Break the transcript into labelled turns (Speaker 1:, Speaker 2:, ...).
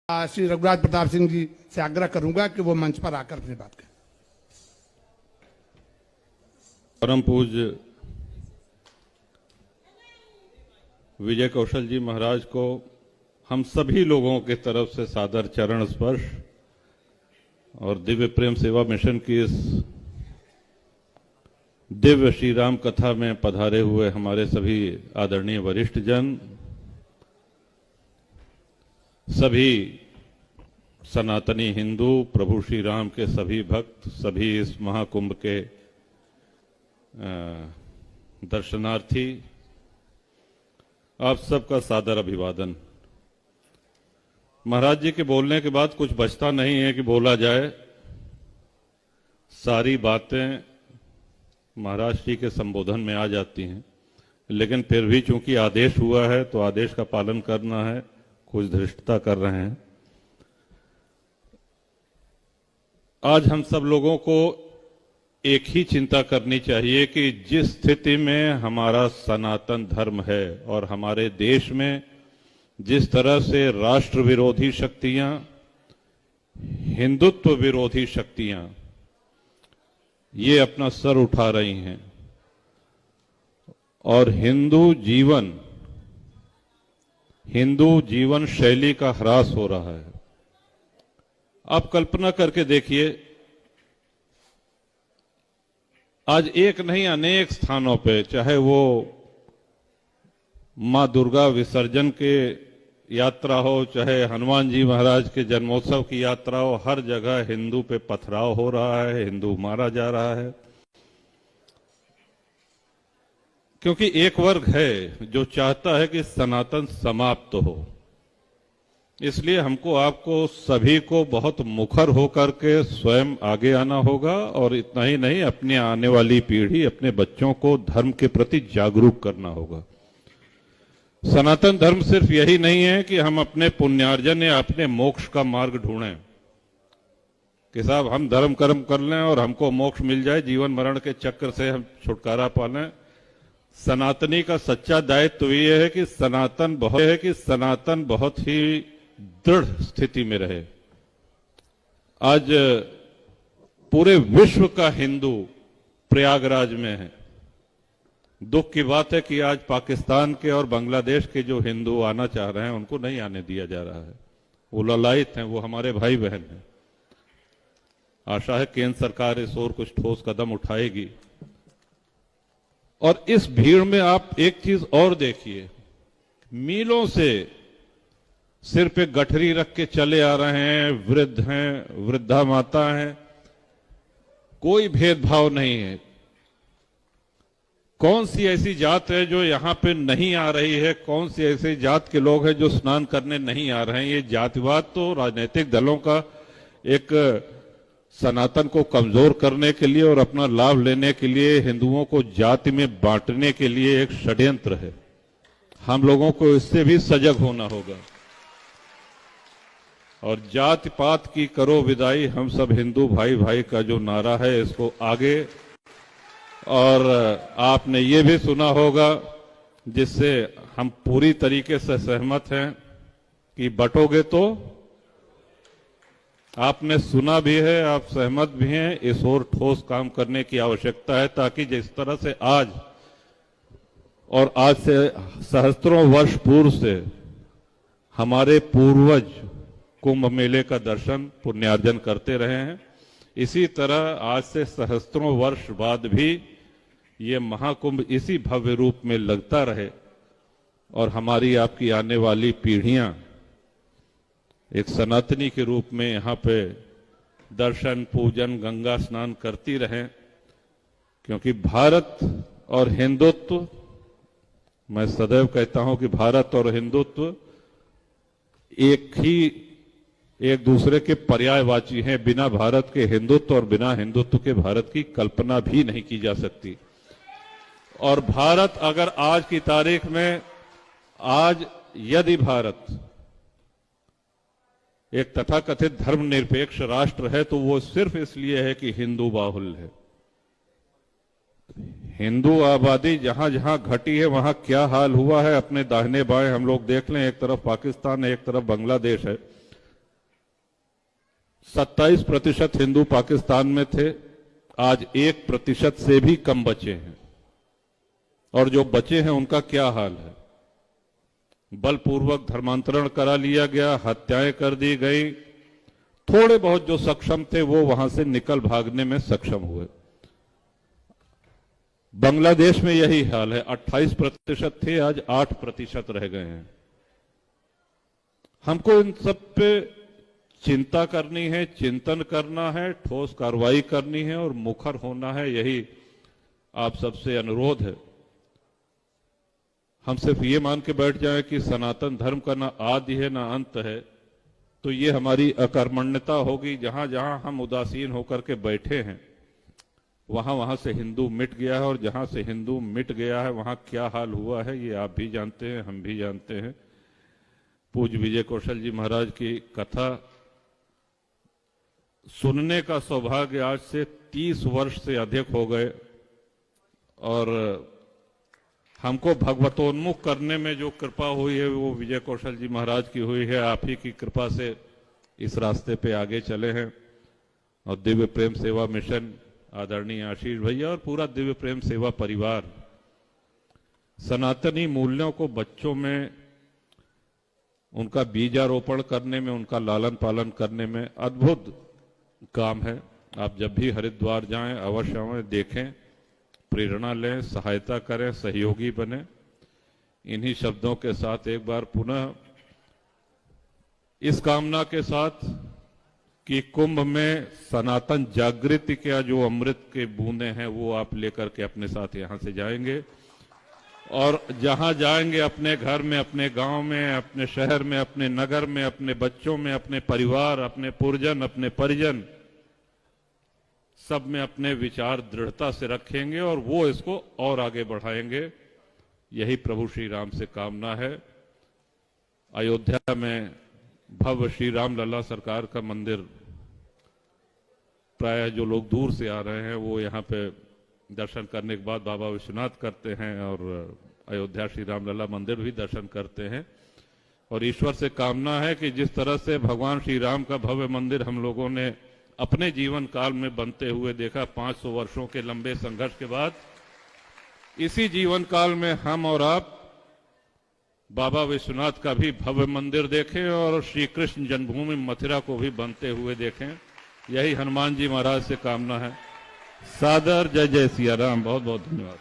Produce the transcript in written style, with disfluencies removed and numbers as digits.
Speaker 1: श्री रघुराज प्रताप सिंह जी से आग्रह करूंगा कि वो मंच पर आकर अपनी बात करें।
Speaker 2: परम पूज्य विजय कौशल जी महाराज को हम सभी लोगों के तरफ से सादर चरण स्पर्श और दिव्य प्रेम सेवा मिशन की इस दिव्य श्री राम कथा में पधारे हुए हमारे सभी आदरणीय वरिष्ठ जन, सभी सनातनी हिंदू, प्रभु श्री राम के सभी भक्त, सभी इस महाकुंभ के दर्शनार्थी, आप सबका सादर अभिवादन। महाराज जी के बोलने के बाद कुछ बचता नहीं है कि बोला जाए। सारी बातें महाराज जी के संबोधन में आ जाती हैं, लेकिन फिर भी चूंकि आदेश हुआ है तो आदेश का पालन करना है। कुछ धृष्टता कर रहे हैं। आज हम सब लोगों को एक ही चिंता करनी चाहिए कि जिस स्थिति में हमारा सनातन धर्म है और हमारे देश में जिस तरह से राष्ट्र विरोधी शक्तियां, हिंदुत्व विरोधी शक्तियां ये अपना सर उठा रही हैं और हिंदू जीवन शैली का ह्रास हो रहा है। आप कल्पना करके देखिए, आज एक नहीं अनेक स्थानों पे, चाहे वो मां दुर्गा विसर्जन के यात्रा हो, चाहे हनुमान जी महाराज के जन्मोत्सव की यात्रा हो, हर जगह हिंदू पे पथराव हो रहा है, हिंदू मारा जा रहा है। क्योंकि एक वर्ग है जो चाहता है कि सनातन समाप्त हो। इसलिए हमको आपको सभी को बहुत मुखर होकर के स्वयं आगे आना होगा और इतना ही नहीं, अपनी आने वाली पीढ़ी, अपने बच्चों को धर्म के प्रति जागरूक करना होगा। सनातन धर्म सिर्फ यही नहीं है कि हम अपने पुण्यार्जन या अपने मोक्ष का मार्ग ढूंढें कि साहब हम धर्म कर्म कर लें और हमको मोक्ष मिल जाए, जीवन मरण के चक्र से हम छुटकारा पा लें। सनातनी का सच्चा दायित्व यह है कि सनातन बहुत ही दृढ़ स्थिति में रहे। आज पूरे विश्व का हिंदू प्रयागराज में है। दुख की बात है कि आज पाकिस्तान के और बांग्लादेश के जो हिंदू आना चाह रहे हैं उनको नहीं आने दिया जा रहा है। वो ललायत हैं, वो हमारे भाई बहन हैं। आशा है केंद्र सरकार इस ओर कुछ ठोस कदम उठाएगी। और इस भीड़ में आप एक चीज और देखिए, मीलों से सिर पे गठरी रख के चले आ रहे हैं, वृद्ध हैं, वृद्धा माता हैं, कोई भेदभाव नहीं है। कौन सी ऐसी जात है जो यहां पे नहीं आ रही है? कौन सी ऐसी जात के लोग हैं जो स्नान करने नहीं आ रहे हैं? ये जातिवाद तो राजनीतिक दलों का एक सनातन को कमजोर करने के लिए और अपना लाभ लेने के लिए, हिंदुओं को जाति में बांटने के लिए एक षड्यंत्र है। हम लोगों को इससे भी सजग होना होगा और जाति पात की करो विदाई, हम सब हिंदू भाई भाई का जो नारा है इसको आगे। और आपने ये भी सुना होगा, जिससे हम पूरी तरीके से सहमत हैं, कि बटोगे तो। आपने सुना भी है, आप सहमत भी हैं। इस ओर ठोस काम करने की आवश्यकता है, ताकि जिस तरह से आज से सहस्त्रों वर्ष पूर्व से हमारे पूर्वज कुंभ मेले का दर्शन पुण्यार्जन करते रहे हैं, इसी तरह आज से सहस्त्रों वर्ष बाद भी ये महाकुंभ इसी भव्य रूप में लगता रहे और हमारी आपकी आने वाली पीढ़ियां एक सनातनी के रूप में यहाँ पे दर्शन, पूजन, गंगा स्नान करती रहें। क्योंकि भारत और हिंदुत्व, मैं सदैव कहता हूं कि भारत और हिंदुत्व एक दूसरे के पर्यायवाची हैं। बिना भारत के हिंदुत्व और बिना हिंदुत्व के भारत की कल्पना भी नहीं की जा सकती। और भारत अगर आज की तारीख में, यदि भारत एक तथाकथित धर्मनिरपेक्ष राष्ट्र है तो वो सिर्फ इसलिए है कि हिंदू बाहुल्य है। हिंदू आबादी जहां जहां घटी है वहां क्या हाल हुआ है, अपने दाहिने बाएं हम लोग देख लें। एक तरफ पाकिस्तान है, एक तरफ बांग्लादेश है। 27% हिंदू पाकिस्तान में थे, आज 1% से भी कम बचे हैं। और जो बचे हैं उनका क्या हाल है? बलपूर्वक धर्मांतरण करा लिया गया, हत्याएं कर दी गई। थोड़े बहुत जो सक्षम थे वो वहां से निकल भागने में सक्षम हुए। बांग्लादेश में यही हाल है, 28% थे, आज 8% रह गए हैं। हमको इन सब पे चिंता करनी है, चिंतन करना है, ठोस कार्रवाई करनी है और मुखर होना है, यही आप सबसे अनुरोध है। हम सिर्फ ये मान के बैठ जाएं कि सनातन धर्म का ना आदि है ना अंत है, तो ये हमारी अकर्मण्यता होगी। जहां जहां हम उदासीन होकर के बैठे हैं वहां वहां से हिंदू मिट गया है, और जहां से हिंदू मिट गया है वहां क्या हाल हुआ है ये आप भी जानते हैं, हम भी जानते हैं। पूज्य विजय कौशल जी महाराज की कथा सुनने का सौभाग्य आज से 30 वर्ष से अधिक हो गए, और हमको भगवतोन्मुख करने में जो कृपा हुई है वो विजय कौशल जी महाराज की हुई है। आप ही की कृपा से इस रास्ते पे आगे चले हैं। और दिव्य प्रेम सेवा मिशन, आदरणीय आशीष भैया और पूरा दिव्य प्रेम सेवा परिवार सनातनी मूल्यों को बच्चों में उनका बीजारोपण करने में, उनका लालन पालन करने में अद्भुत काम है। आप जब भी हरिद्वार जाएं अवश्य आएं, देखें, प्रेरणा लें, सहायता करें, सहयोगी बने। इन्हीं शब्दों के साथ एक बार पुनः इस कामना के साथ कि कुंभ में सनातन जागृति का जो अमृत के बूंदे हैं वो आप लेकर के अपने साथ यहां से जाएंगे, और जहां जाएंगे अपने घर में, अपने गांव में, अपने शहर में, अपने नगर में, अपने बच्चों में, अपने परिवार, अपने पुरजन, अपने परिजन, सब में अपने विचार दृढ़ता से रखेंगे और वो इसको और आगे बढ़ाएंगे। यही प्रभु श्री राम से कामना है। अयोध्या में भव्य श्री राम लला सरकार का मंदिर, प्राय जो लोग दूर से आ रहे हैं वो यहाँ पे दर्शन करने के बाद बाबा विश्वनाथ करते हैं और अयोध्या श्री राम लला मंदिर भी दर्शन करते हैं। और ईश्वर से कामना है कि जिस तरह से भगवान श्री राम का भव्य मंदिर हम लोगों ने अपने जीवन काल में बनते हुए देखा, 500 वर्षों के लंबे संघर्ष के बाद, इसी जीवन काल में हम और आप बाबा विश्वनाथ का भी भव्य मंदिर देखें और श्री कृष्ण जन्मभूमि मथुरा को भी बनते हुए देखें। यही हनुमान जी महाराज से कामना है। सादर जय जय सिया राम। बहुत बहुत धन्यवाद।